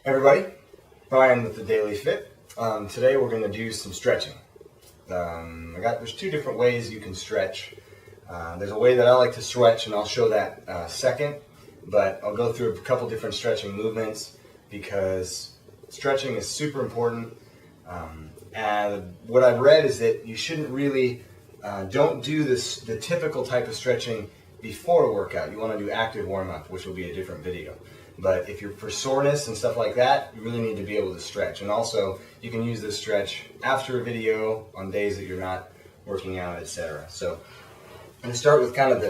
Everybody, Brian with the Daily Fit. Today we're going to do some stretching. There's two different ways you can stretch. There's a way that I like to stretch, and I'll show that second. But I'll go through a couple different stretching movements because stretching is super important. And what I've read is that you shouldn't really don't do the typical type of stretching before a workout. You want to do active warm-up, which will be a different video. But if you're for soreness and stuff like that, you really need to be able to stretch. And also, you can use this stretch after a video on days that you're not working out, etc. So I'm going to start with kind of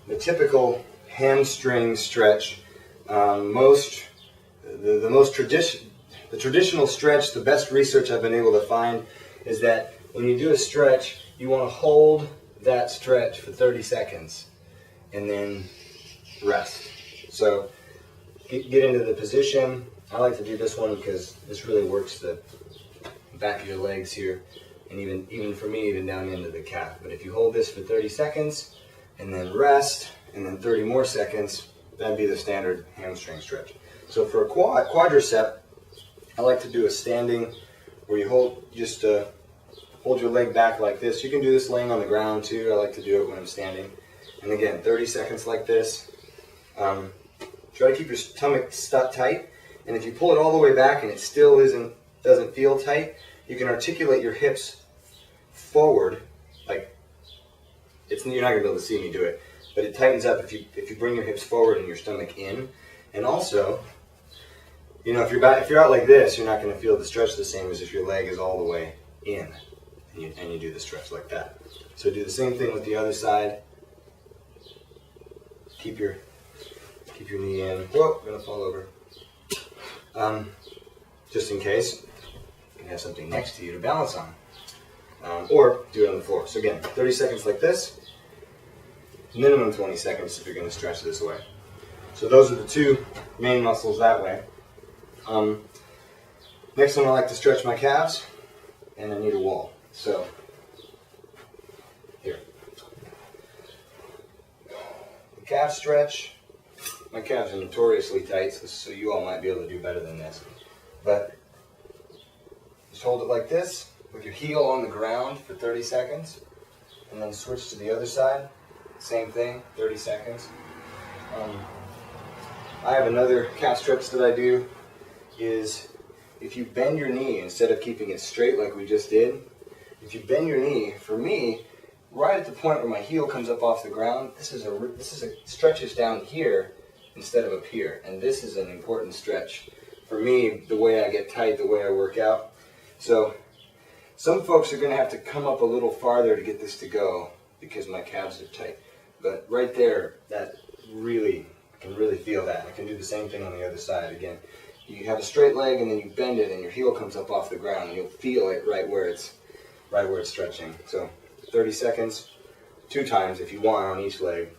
the typical hamstring stretch. The traditional stretch, the best research I've been able to find is that when you do a stretch, you want to hold that stretch for 30 seconds and then rest. So get into the position. I like to do this one because this really works the back of your legs here, and even for me, even down into the calf. But if you hold this for 30 seconds and then rest and then 30 more seconds, that'd be the standard hamstring stretch. So for a quadricep, I like to do a standing where you hold your leg back like this. You can do this laying on the ground too. I like to do it when I'm standing. And again, 30 seconds like this. Try to keep your stomach stuck tight, and if you pull it all the way back and it still doesn't feel tight, you can articulate your hips forward. Like you're not gonna be able to see me do it, but it tightens up if you bring your hips forward and your stomach in. And also, if you're out like this, you're not gonna feel the stretch the same as if your leg is all the way in and you do the stretch like that. So do the same thing with the other side. Keep your knee in. Whoa, I'm gonna fall over. Just in case, you can have something next to you to balance on. Or do it on the floor. So again, 30 seconds like this, minimum 20 seconds if you're gonna stretch this way. So those are the two main muscles that way. Next one, I like to stretch my calves, and I need a wall. So, here. The calf stretch. My calves are notoriously tight, so you all might be able to do better than this. But just hold it like this, with your heel on the ground for 30 seconds, and then switch to the other side. Same thing, 30 seconds. I have another calf stretch that I do, is if you bend your knee, instead of keeping it straight like we just did, if you bend your knee, for me, right at the point where my heel comes up off the ground, stretches down here, instead of up here, and this is an important stretch for me, the way I get tight, the way I work out. So some folks are going to have to come up a little farther to get this to go because my calves are tight, but right there, I can really feel that. I can do the same thing on the other side. Again, you have a straight leg and then you bend it and your heel comes up off the ground, and you'll feel it right where it's stretching. So 30 seconds, 2 times if you want on each leg.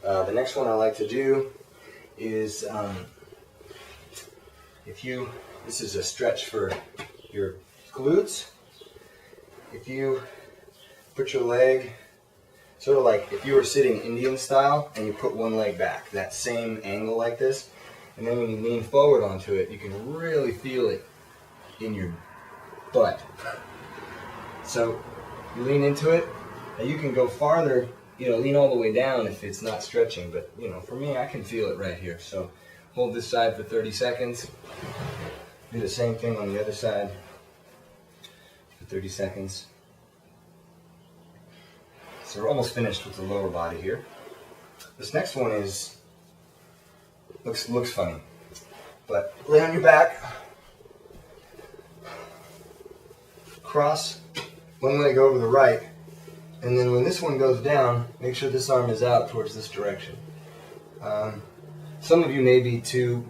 The next one I like to do is this is a stretch for your glutes. If you put your leg sort of like if you were sitting Indian style and you put one leg back, that same angle like this, and then when you lean forward onto it, you can really feel it in your butt. So you lean into it, and you can go farther, lean all the way down if it's not stretching, but for me, I can feel it right here. So hold this side for 30 seconds. Do the same thing on the other side for 30 seconds. So we're almost finished with the lower body here. This next one looks funny, but lay on your back, cross one leg over the right, and then when this one goes down, make sure this arm is out towards this direction. Some of you may be too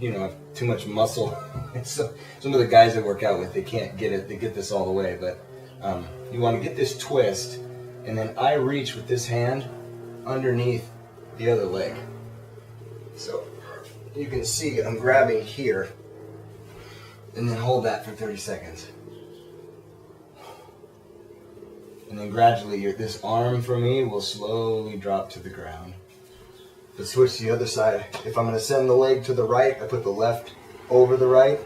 much muscle. So, some of the guys I work out with, they can't get it. They get this all the way, but you want to get this twist, and then I reach with this hand underneath the other leg. So you can see I'm grabbing here, and then hold that for 30 seconds. And then gradually, this arm for me will slowly drop to the ground. But switch to the other side. If I'm going to send the leg to the right, I put the left over the right,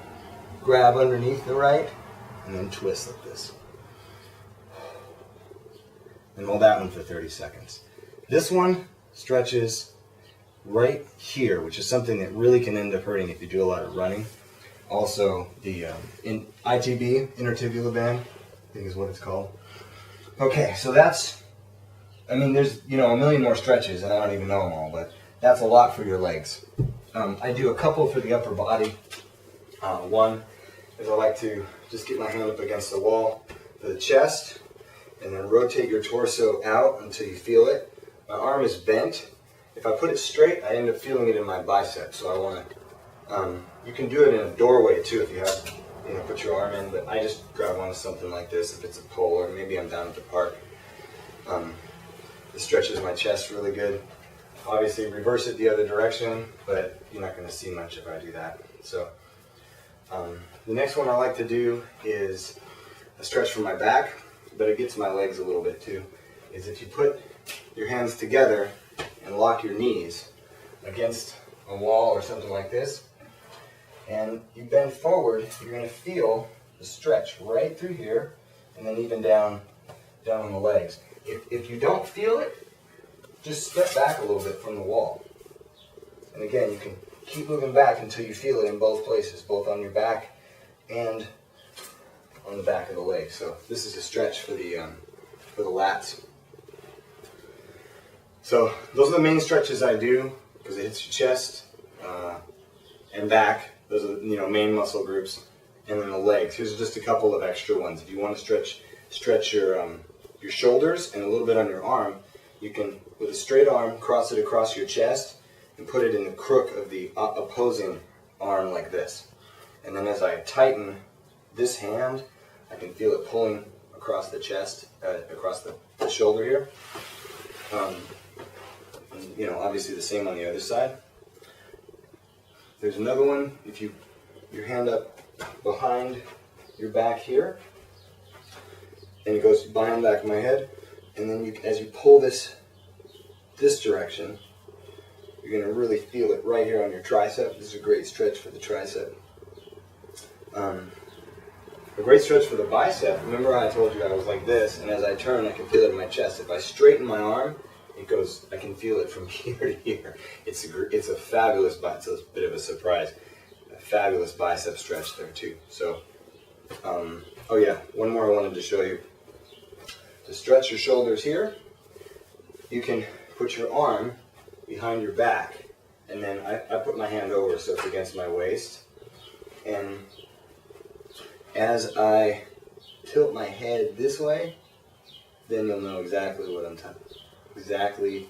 grab underneath the right, and then twist like this. And hold that one for 30 seconds. This one stretches right here, which is something that really can end up hurting if you do a lot of running. Also, the ITB, intertibial band, I think is what it's called. Okay, so that's, I mean, there's, a million more stretches, and I don't even know them all, but that's a lot for your legs. I do a couple for the upper body. One is I like to just get my hand up against the wall for the chest, and then rotate your torso out until you feel it. My arm is bent. If I put it straight, I end up feeling it in my bicep, so I want to, you can do it in a doorway too if you have, put your arm in, but I just grab onto something like this if it's a pole, or maybe I'm down at the park. It stretches my chest really good. Obviously reverse it the other direction, but you're not going to see much if I do that. So the next one I like to do is a stretch from my back, but it gets my legs a little bit too, is if you put your hands together and lock your knees against a wall or something like this, and you bend forward, you're going to feel the stretch right through here, and then even down on the legs. If you don't feel it, just step back a little bit from the wall. And again, you can keep moving back until you feel it in both places, both on your back and on the back of the leg. So this is a stretch for the lats. So those are the main stretches I do because it hits your chest and back. Those are the main muscle groups, and then the legs. Here's just a couple of extra ones. If you want to stretch your shoulders and a little bit on your arm, you can, with a straight arm, cross it across your chest and put it in the crook of the opposing arm like this. And then as I tighten this hand, I can feel it pulling across the chest, across the shoulder here. And, obviously the same on the other side. There's another one. If your hand up behind your back here, and it goes behind the back of my head, and then as you pull this direction, you're going to really feel it right here on your tricep. This is a great stretch for the tricep. A great stretch for the bicep. Remember I told you I was like this, and as I turn, I can feel it in my chest. If I straighten my arm, I can feel it from here to here. It's a fabulous bicep. So it's a bit of a surprise. A fabulous bicep stretch there too. So, oh yeah, one more I wanted to show you. To stretch your shoulders here, you can put your arm behind your back, and then I put my hand over so it's against my waist. And as I tilt my head this way, then you'll know exactly what I'm talking about. Exactly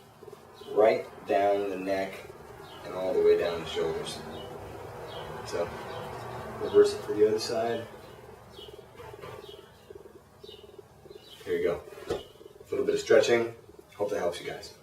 right down the neck and all the way down the shoulders. So, reverse it for the other side. Here you go. A little bit of stretching. Hope that helps you guys.